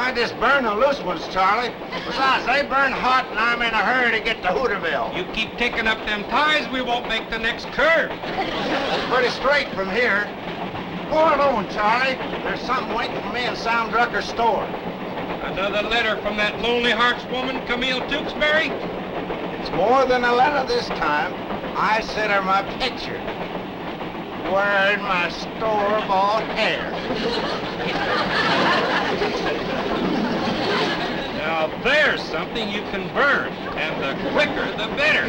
I just burn the loose ones, Charlie. Besides, they burn hot and I'm in a hurry to get to Hooterville. You keep taking up them ties, we won't make the next curve. It's pretty straight from here. Go alone, Charlie. There's something waiting for me in Drucker's store. Another letter from that lonely hearts woman, Camille Tewksbury? It's more than a letter this time. I sent her my picture. Wearing my store-bought hair. Now there's something you can burn, and the quicker the better.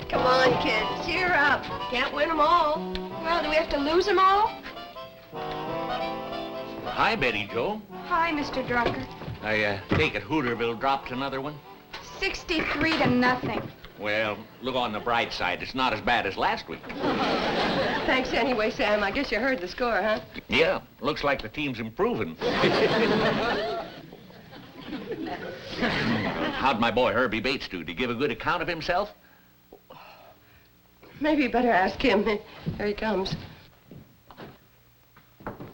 Come on, kids, cheer up. Can't win them all. Well, do we have to lose them all? Hi, Betty Jo. Hi, Mr. Drucker. I take it Hooterville dropped another one? 63-0. Well, look on the bright side. It's not as bad as last week. Thanks anyway, Sam. I guess you heard the score, huh? Yeah, looks like the team's improving. How'd my boy Herbie Bates do? Did he give a good account of himself? Maybe you better ask him. Here he comes.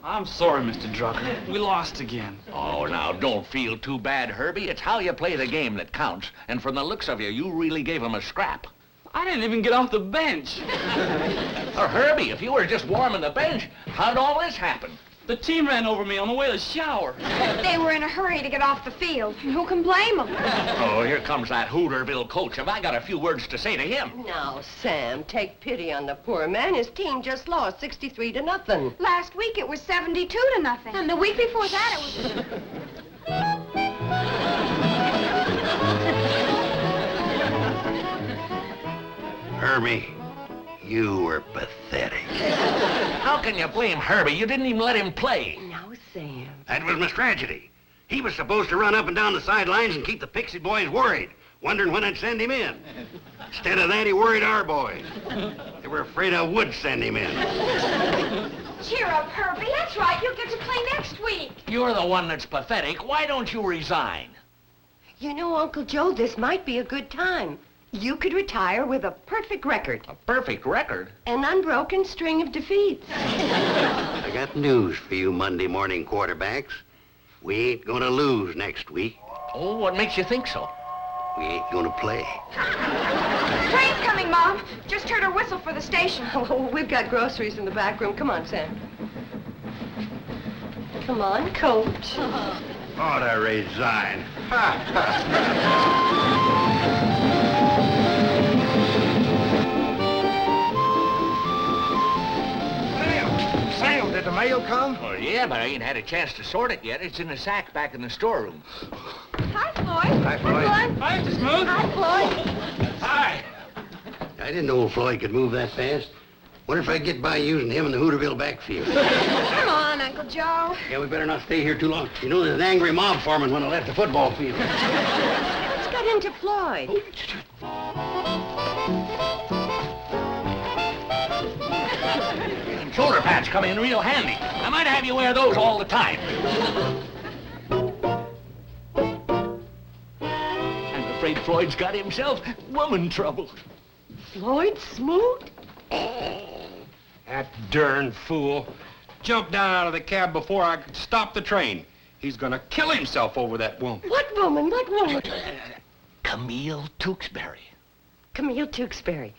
I'm sorry, Mr. Drucker. We lost again. Oh, now, don't feel too bad, Herbie. It's how you play the game that counts. And from the looks of you, you really gave him a scrap. I didn't even get off the bench. Herbie, if you were just warming the bench, how did all this happen? The team ran over me on the way to the shower. They were in a hurry to get off the field. Who can blame them? Oh, here comes that Hooterville coach. Have I got a few words to say to him? Now, Sam, take pity on the poor man. His team just lost 63-0. Last week it was 72-0. And the week before that it was... Herbie, you were pathetic. How can you blame Herbie? You didn't even let him play. No, Sam. That was my strategy. He was supposed to run up and down the sidelines and keep the Pixie boys worried, wondering when I'd send him in. Instead of that, he worried our boys. They were afraid I would send him in. Cheer up, Herbie. That's right. You'll get to play next week. You're the one that's pathetic. Why don't you resign? You know, Uncle Joe, this might be a good time. You could retire with a perfect record. A perfect record? An unbroken string of defeats. I got news for you Monday morning quarterbacks. We ain't gonna lose next week. Oh, what makes you think so? We ain't gonna play. Train's coming, Mom. Just heard her whistle for the station. Oh, we've got groceries in the back room. Come on, Sam. Come on, Coach. Ought I resign? Sam, did the mail come? Well, yeah, but I ain't had a chance to sort it yet. It's in a sack back in the storeroom. Hi, Floyd. Hi, Floyd. Hi, Mr. Smoot. Hi, Floyd. Hi. I didn't know Floyd could move that fast. Wonder if I could get by using him in the Hooterville backfield. Come on, Uncle Joe. Yeah, we better not stay here too long. You know, there's an angry mob foreman when I left the football field. Let's get into Floyd. Shoulder pads come in real handy. I might have you wear those all the time. I'm afraid Floyd's got himself woman trouble. Floyd Smoot? That darn fool. Jumped down out of the cab before I could stop the train. He's gonna kill himself over that woman. What woman? What woman? Camille Tewksbury. Camille Tewksbury.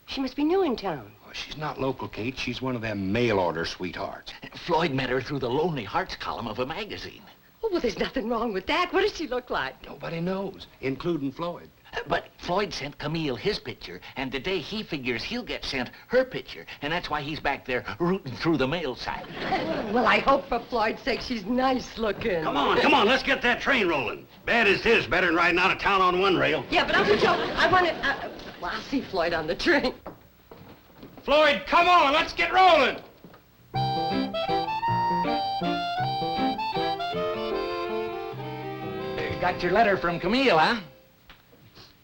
She must be new in town. Oh, she's not local, Kate. She's one of them mail-order sweethearts. Floyd met her through the Lonely Hearts column of a magazine. Oh, well, there's nothing wrong with that. What does she look like? Nobody knows, including Floyd. But Floyd sent Camille his picture, and today he figures he'll get sent her picture, and that's why he's back there rooting through the mail sack. Well, I hope for Floyd's sake she's nice looking. Come on, let's get that train rolling. Bad as this, better than riding out of town on one rail. Yeah, but Uncle Joe, I want to... well, I'll see Floyd on the train. Floyd, come on, let's get rolling. Got your letter from Camille, huh?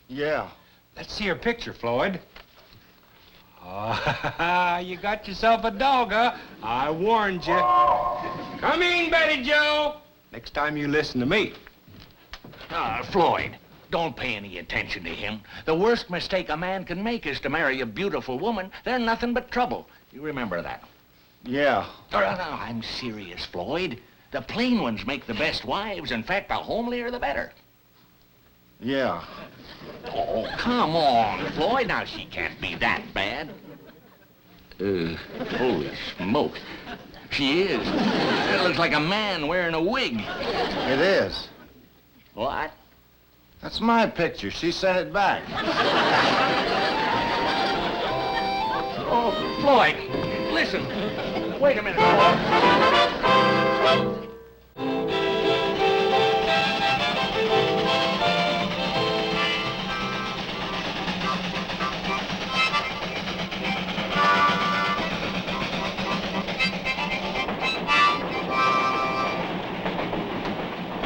Yeah. Let's see her picture, Floyd. Oh, you got yourself a dog, huh? I warned you. Come in, Betty Jo. Next time you listen to me. Floyd, Don't pay any attention to him. The worst mistake a man can make is to marry a beautiful woman. They're nothing but trouble. You remember that? Yeah. Oh, no, I'm serious, Floyd. The plain ones make the best wives. In fact, the homelier the better. Yeah. Oh, come on, Floyd. Now, she can't be that bad. Holy smoke. She is. It looks like a man wearing a wig. It is. What? That's my picture. She sent it back. Oh, Floyd, listen. Wait a minute, Floyd.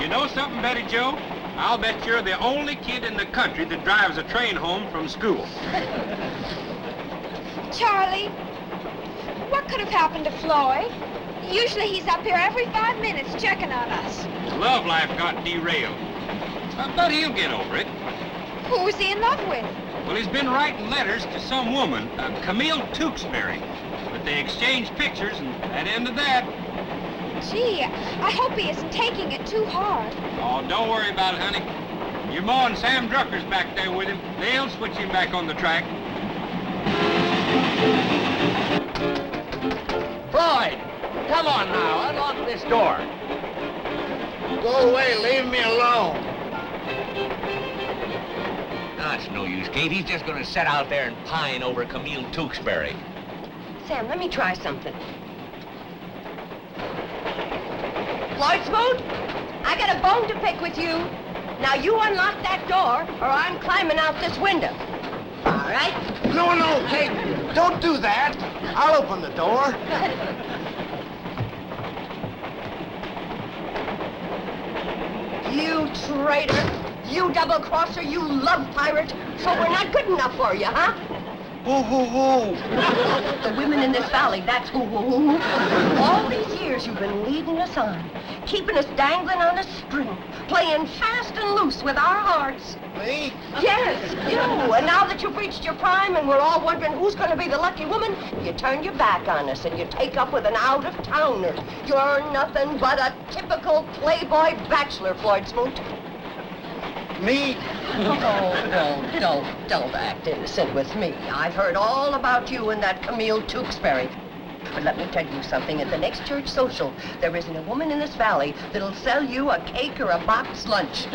You know something, Betty Joe? I'll bet you're the only kid in the country that drives a train home from school. Charlie, what could have happened to Floyd? Usually he's up here every 5 minutes checking on us. His love life got derailed. But he'll get over it. Who was he in love with? Well, he's been writing letters to some woman, Camille Tewksbury. But they exchanged pictures, and that ended that. Gee, I hope he isn't taking it too hard. Oh, don't worry about it, honey. Your ma and Sam Drucker's back there with him. They'll switch him back on the track. Floyd, come on now. Unlock this door. Go away. Leave me alone. No, it's no use, Kate. He's just going to sit out there and pine over Camille Tewksbury. Sam, let me try something. Floyd Smoot, I got a bone to pick with you. Now you unlock that door, or I'm climbing out this window. All right? No, no, Kate. Don't do that. I'll open the door. You traitor, you double-crosser, you love pirate. So we're not good enough for you, huh? Who? The women in this valley, that's who. All these years you've been leading us on, keeping us dangling on a string, playing fast and loose with our hearts. Me? Yes, you. And now that you've reached your prime and we're all wondering who's going to be the lucky woman, you turn your back on us and you take up with an out-of-towner. You're nothing but a typical playboy bachelor, Floyd Smoot. Me? Oh, don't act innocent with me. I've heard all about you and that Camille Tewksbury. But let me tell you something. At the next church social, there isn't a woman in this valley that'll sell you a cake or a box lunch.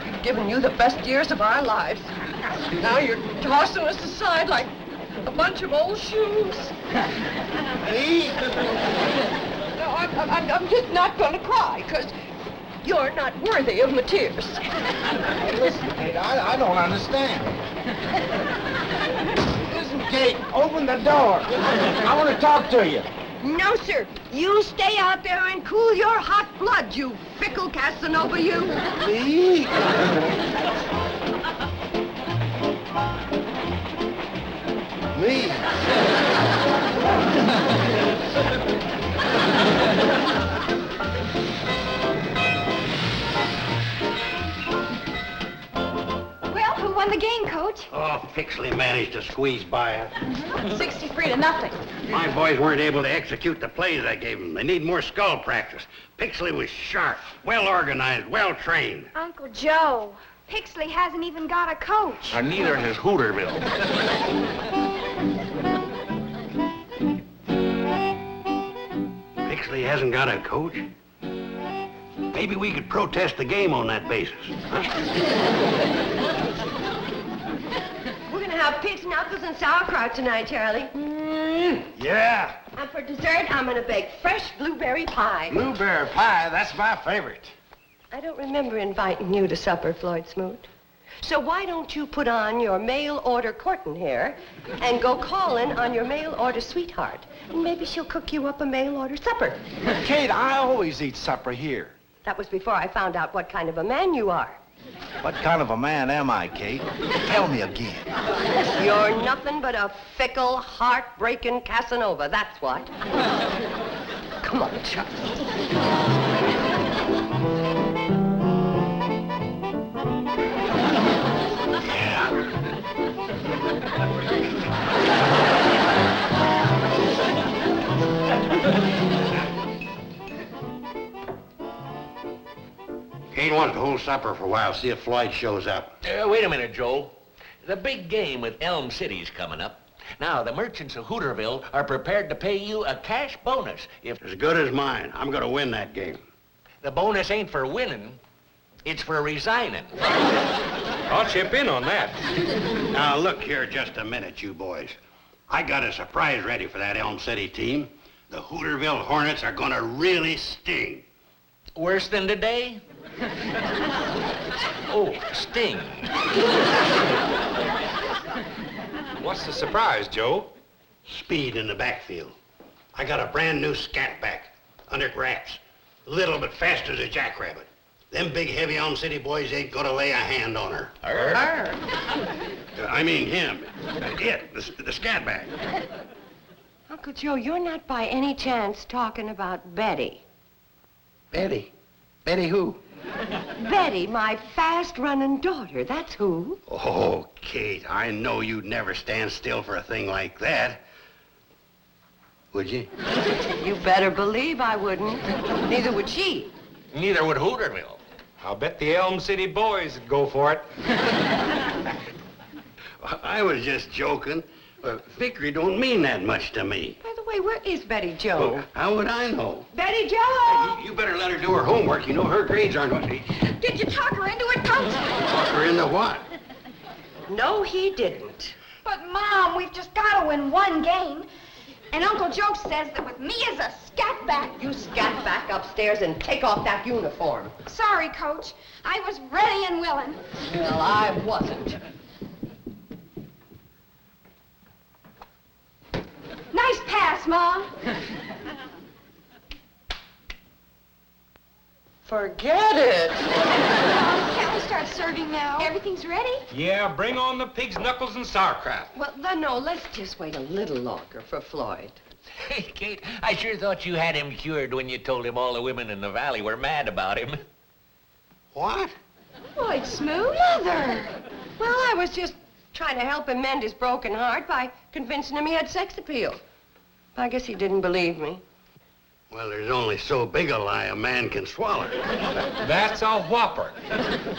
We've given you the best years of our lives. Now you're tossing us aside like a bunch of old shoes. Me? No, I'm just not going to cry, because you're not worthy of my tears. Listen, Kate, I don't understand. Listen, Kate, open the door. I want to talk to you. No, sir. You stay out there and cool your hot blood, you fickle Casanova, you. Me? Me? Well, who won the game, Coach? Oh, Pixley managed to squeeze by us. 63-0. My boys weren't able to execute the plays I gave them. They need more skull practice. Pixley was sharp, well-organized, well-trained. Uncle Joe, Pixley hasn't even got a coach. And neither has Hooterville. Pixley hasn't got a coach? Maybe we could protest the game on that basis. Huh? We're going to have pig's knuckles and sauerkraut tonight, Charlie. Yeah. And for dessert, I'm going to bake fresh blueberry pie. Blueberry pie, that's my favorite. I don't remember inviting you to supper, Floyd Smoot. So why don't you put on your mail-order courting hair and go calling on your mail-order sweetheart? And maybe she'll cook you up a mail-order supper. Kate, I always eat supper here. That was before I found out what kind of a man you are. What kind of a man am I, Kate? Tell me again. You're nothing but a fickle, heart-breaking Casanova, that's what. Come on, Chuck. Kate wants to hold supper for a while, see if Floyd shows up. Wait a minute, Joe. The big game with Elm City's coming up. Now, the merchants of Hooterville are prepared to pay you a cash bonus if... As good as mine. I'm going to win that game. The bonus ain't for winning, it's for resigning. I'll chip in on that. Now, look here just a minute, you boys. I got a surprise ready for that Elm City team. The Hooterville Hornets are going to really sting. Worse than today? Oh, sting. What's the surprise, Joe? Speed in the backfield. I got a brand new scat back, under wraps. A little bit fast as a jackrabbit. Them big, heavy Elm City boys ain't gonna lay a hand on her. I mean him. The scat back. Uncle Joe, you're not by any chance talking about Betty. Betty? Betty who? Betty, my fast-running daughter, that's who. Oh, Kate, I know you'd never stand still for a thing like that. Would you? You better believe I wouldn't. Neither would she. Neither would Hooterville. I'll bet the Elm City boys would go for it. I was just joking. Victory don't mean that much to me. By the way, where is Betty Joe? Well, how would I know? Betty Joe! You better let her do her homework. You know her grades aren't what they... Did you talk her into it, Coach? Talk her into what? No, he didn't. But, Mom, we've just got to win one game. And Uncle Joe says that with me as a scat back... You scat back upstairs and take off that uniform. Sorry, Coach. I was ready and willing. Well, I wasn't. Nice pass, Mom. Forget it. Can't we start serving now? Everything's ready? Yeah, bring on the pig's knuckles and sauerkraut. Well, then, no, let's just wait a little longer for Floyd. Hey, Kate, I sure thought you had him cured when you told him all the women in the valley were mad about him. What? Floyd Smoot? Mother. Well, I was just trying to help him mend his broken heart by convincing him he had sex appeal. I guess he didn't believe me. Well, there's only so big a lie a man can swallow. That's a whopper.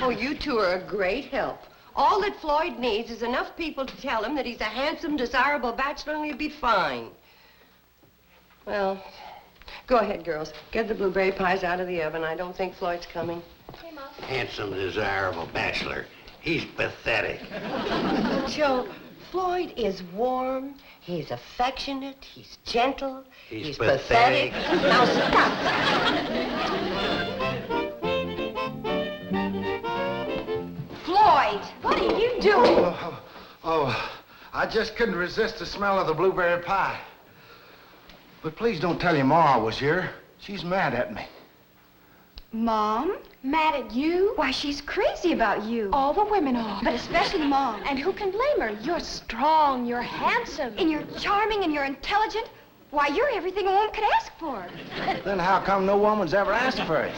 Oh, you two are a great help. All that Floyd needs is enough people to tell him that he's a handsome, desirable bachelor and he'll be fine. Well, go ahead, girls. Get the blueberry pies out of the oven. I don't think Floyd's coming. Hey, Mom. Handsome, desirable bachelor. He's pathetic. Joe, Floyd is warm, he's affectionate, he's gentle, He's pathetic. pathetic. Now stop. Floyd, what are you doing? Oh, I just couldn't resist the smell of the blueberry pie. But please don't tell your ma I was here. She's mad at me. Mom? Mad at you? Why, she's crazy about you. All the women are. But especially Mom. And who can blame her? You're strong, you're handsome. And you're charming and you're intelligent. Why, you're everything a woman could ask for. Then how come no woman's ever asked for it?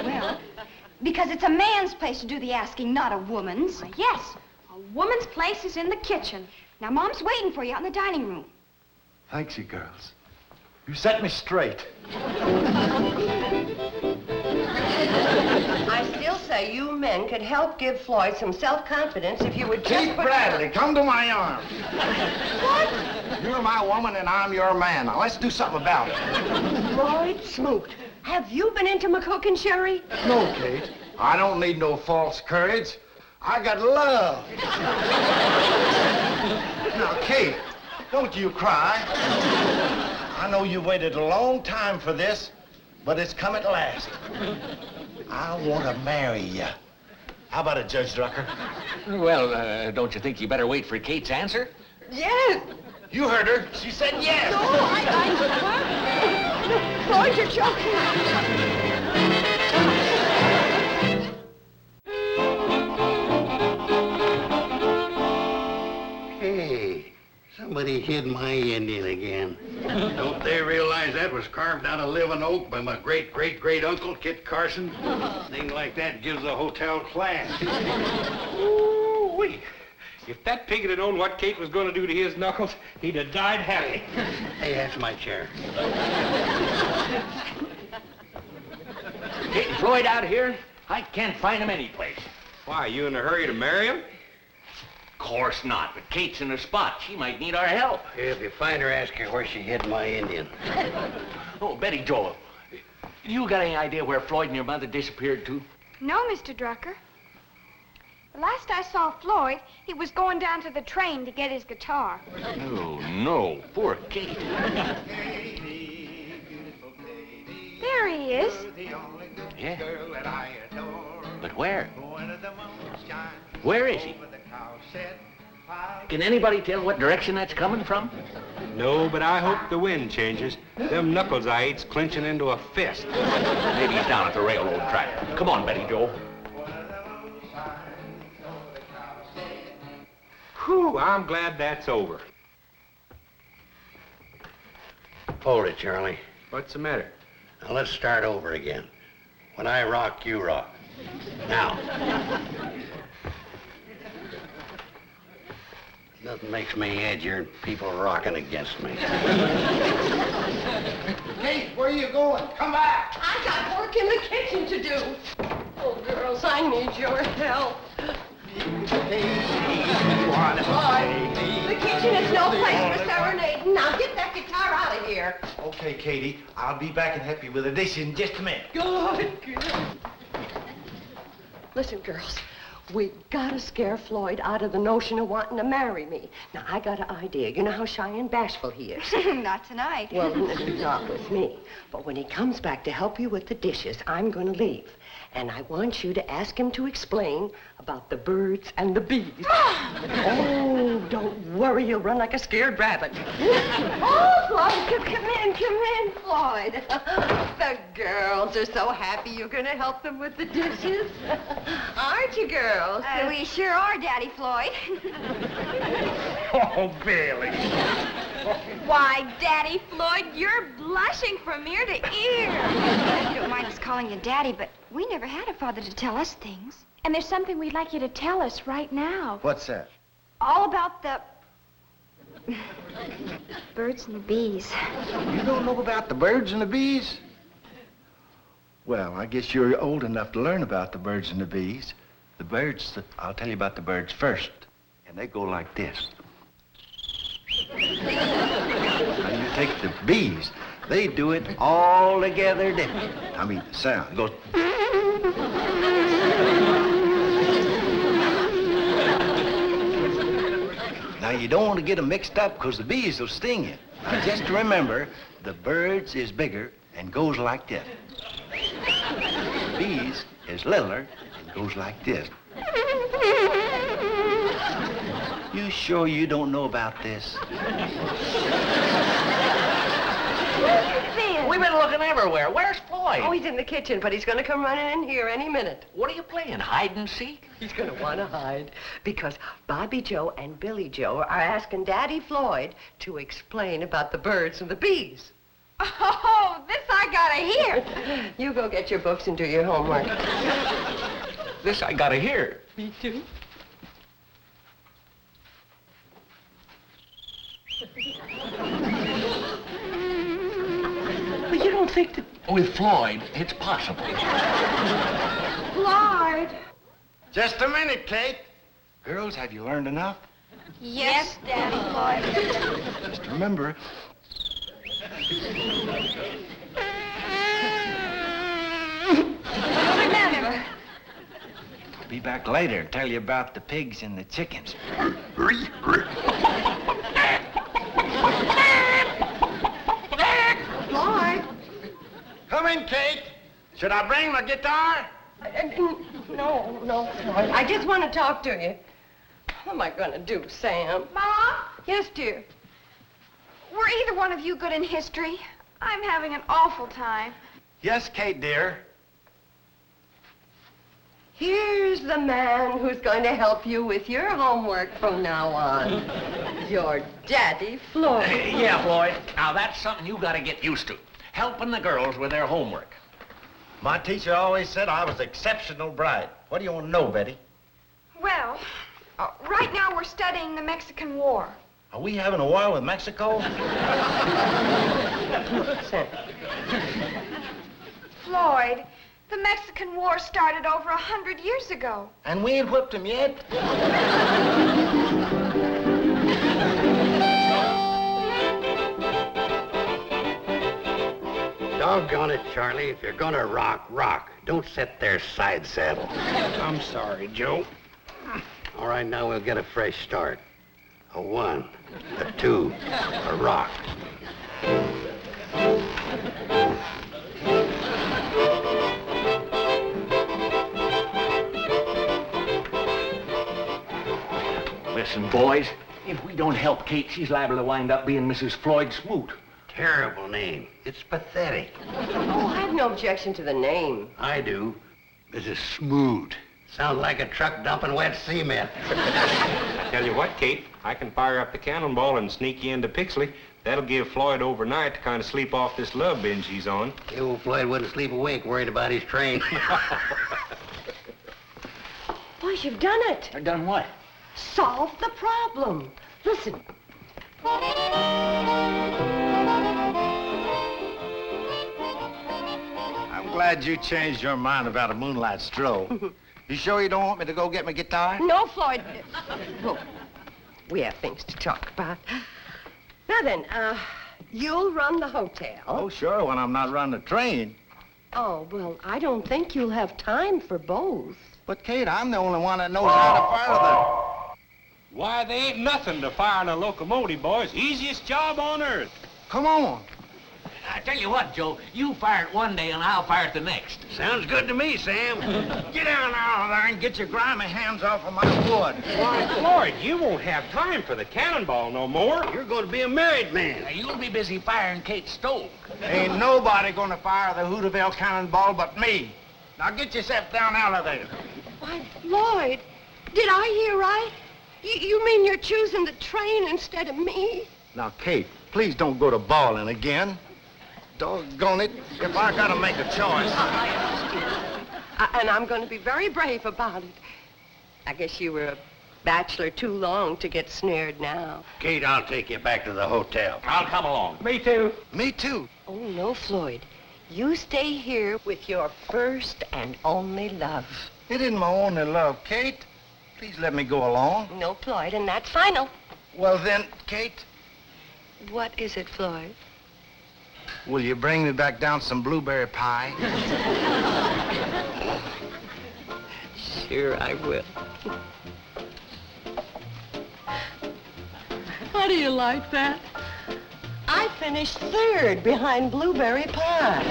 Well, because it's a man's place to do the asking, not a woman's. Why, yes, a woman's place is in the kitchen. Now, Mom's waiting for you out in the dining room. Thanks, you girls. You set me straight. I still say you men could help give Floyd some self-confidence if you would just... Keith Bradley, come to my arms. What? You're my woman and I'm your man. Now, let's do something about it. Floyd Smoot, have you been into McCook and Sherry? No, Kate. I don't need no false courage. I got love. Now, Kate, don't you cry. I know you waited a long time for this, but it's come at last. I want to marry you. How about it, Judge Drucker? Well, don't you think you better wait for Kate's answer? Yes. You heard her. She said yes. No, Floyd, you're joking. Hey, somebody hid my Indian again. Don't they realize that was carved out of living oak by my great-great-great-uncle, Kit Carson? Thing like that gives the hotel class. Ooh-wee. If that pig had known what Kate was going to do to his knuckles, he'd have died happy. Hey, that's my chair. Kate and Floyd out here? I can't find them anyplace. Why, you in a hurry to marry him? Course not, but Kate's in a spot. She might need our help. If you find her, ask her where she hid my Indian. Oh, Betty Joel, you got any idea where Floyd and your mother disappeared to? No, Mr. Drucker. The last I saw Floyd, he was going down to the train to get his guitar. No, poor Kate. There he is. Yeah. But where? Where is he? Can anybody tell what direction that's coming from? No, but I hope the wind changes. Them knuckles I eat's clenching into a fist. Maybe he's down at the railroad track. Come on, Betty Joe. Whew, I'm glad that's over. Hold it, Charlie. What's the matter? Now, let's start over again. When I rock, you rock. Now. Nothing makes me edgier than people rocking against me. Kate, where are you going? Come back! I got work in the kitchen to do. Oh, girls, I need your help. The kitchen is no place for serenading. Now get that guitar out of here. Okay, Katie, I'll be back and help you with the dishes in just a minute. Good. Listen, girls, we gotta scare Floyd out of the notion of wanting to marry me. Now, I got an idea. You know how shy and bashful he is. Not tonight. Well, not with me. But when he comes back to help you with the dishes, I'm gonna leave. And I want you to ask him to explain about the birds and the bees. Oh, don't worry. You'll run like a scared rabbit. Oh, Floyd, come in, Floyd. The girls are so happy you're going to help them with the dishes. Aren't you, girls? We sure are, Daddy Floyd. Oh, Billie. Why, Daddy Floyd, you're blushing from ear to ear. You don't mind us calling you Daddy, but we never had a father to tell us things. And there's something we'd like you to tell us right now. What's that? All about the birds and the bees. You don't know about the birds and the bees? Well, I guess you're old enough to learn about the birds and the bees. The birds, I'll tell you about the birds first. And they go like this. Now you take the bees, they do it all together different. I mean, the sound goes. Now you don't want to get them mixed up because the bees will sting you. Now just remember, the birds is bigger and goes like this. The bees is littler and goes like this. You sure you don't know about this? We've been looking everywhere. Where's Floyd? Oh, he's in the kitchen, but he's going to come running in here any minute. What are you playing, hide and seek? He's going to want to hide because Bobbie Jo and Billie Jo are asking Daddy Floyd to explain about the birds and the bees. Oh, this I gotta hear. You go get your books and do your homework. This I gotta hear. Me too. But you don't think that... With Floyd, it's possible. Floyd. Just a minute, Kate. Girls, have you learned enough? Yes, Daddy Floyd. Just remember. Remember. I'll be back later and tell you about the pigs and the chickens. Floyd. Come in, Kate. Should I bring my guitar? No, Floyd. I just want to talk to you. What am I going to do, Sam? Mom? Yes, dear. Were either one of you good in history? I'm having an awful time. Yes, Kate, dear. Here's the man who's going to help you with your homework from now on. Your Daddy Floyd. Yeah, Floyd. Now, that's something you gotta get used to. Helping the girls with their homework. My teacher always said I was exceptional bright. What do you want to know, Betty? Well, Right now we're studying the Mexican War. Are we having a war with Mexico? Floyd, the Mexican War started over 100 years ago. And we ain't whipped him yet? Doggone it, Charlie. If you're gonna rock, rock. Don't sit there side saddle. I'm sorry, Joe. All right, now we'll get a fresh start. A 1, a 2, a rock. Listen, boys, if we don't help Kate, she's liable to wind up being Mrs. Floyd Smoot. Terrible name. It's pathetic. Oh, I have no objection to the name. I do. Mrs. Smoot. Sounds like a truck dumping wet cement. I tell you what, Kate, I can fire up the cannonball and sneak you into Pixley. That'll give Floyd overnight to kind of sleep off this love binge he's on. The old Floyd wouldn't sleep a wink worried about his train. Boys, you've done it. I done what? Solve the problem. Listen. I'm glad you changed your mind about a moonlight stroll. You sure you don't want me to go get my guitar? No, Floyd. Look, we have things to talk about. Now then, you'll run the hotel. Oh, sure, when I'm not running the train. Oh, well, I don't think you'll have time for both. But, Kate, I'm the only one that knows how to fire them. Why, they ain't nothing to firing a locomotive, boys. Easiest job on earth. Come on. I tell you what, Joe, you fire it one day and I'll fire it the next. Sounds good to me, Sam. Get down now there and get your grimy hands off of my wood. Why, Floyd, you won't have time for the cannonball no more. You're going to be a married man. Now, you'll be busy firing Kate's stove. Ain't nobody gonna fire the Hooterville cannonball but me. Now get yourself down out of there. Why, Floyd, did I hear right? You mean you're choosing the train instead of me? Now, Kate, please don't go to bawling again. Doggone it, if I gotta make a choice. And I'm going to be very brave about it. I guess you were a bachelor too long to get snared now. Kate, I'll take you back to the hotel. I'll come along. Me too. Me too. Oh, no, Floyd. You stay here with your first and only love. It isn't my only love, Kate. Please let me go along. No, Floyd, and that's final. Well then, Kate, What is it, Floyd? will you bring me back down some blueberry pie? Sure I will. How do you like that? I finished third behind blueberry pie.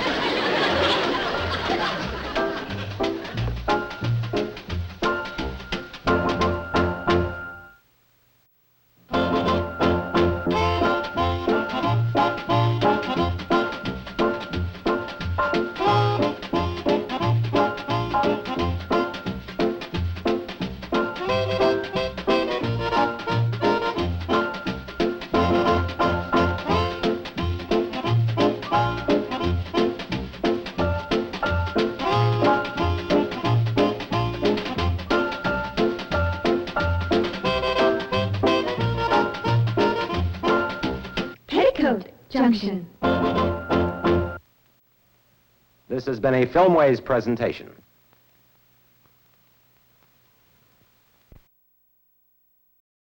Petticoat Junction. This has been a Filmways presentation.